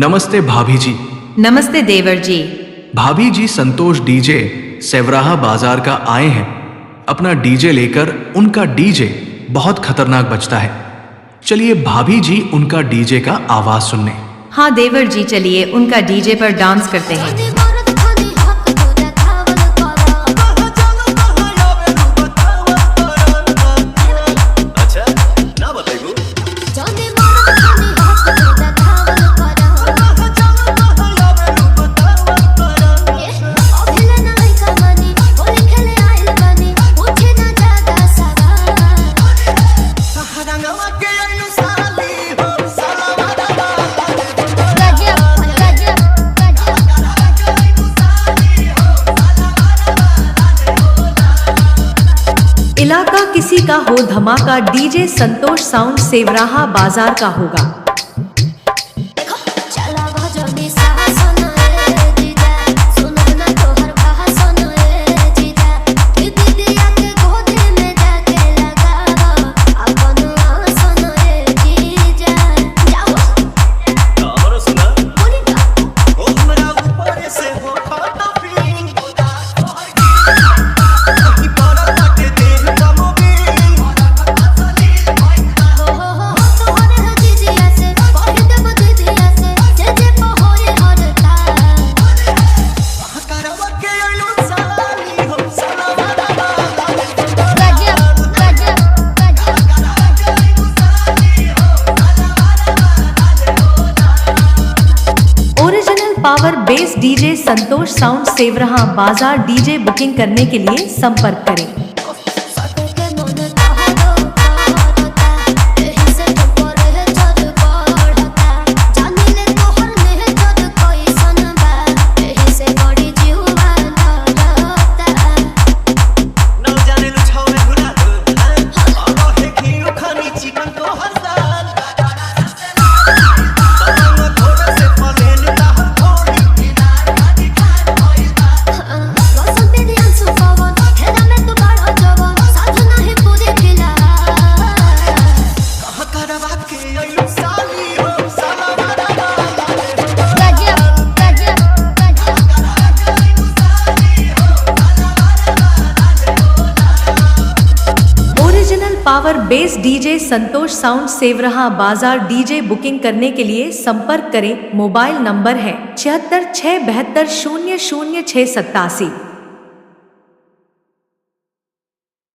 नमस्ते भाभी जी। नमस्ते देवर जी। भाभी जी संतोष डीजे सेवराहा बाजार का आए हैं। अपना डीजे लेकर। उनका डीजे बहुत खतरनाक बजता है। चलिए भाभी जी उनका डीजे का आवाज सुनने। हाँ देवर जी, चलिए उनका डीजे पर डांस करते हैं। इलाका किसी का हो धमाका, डीजे संतोष साउंड सेवराहा बाजार का होगा। Power bass DJ Santosh sound Sevraha बाजार। डीजे बुकिंग करने के लिए संपर्क करें। Power bass DJ Santosh sound Sevraha बाजार। डीजे बुकिंग करने के लिए संपर्क करें। मोबाइल नंबर है 76 672 00 687।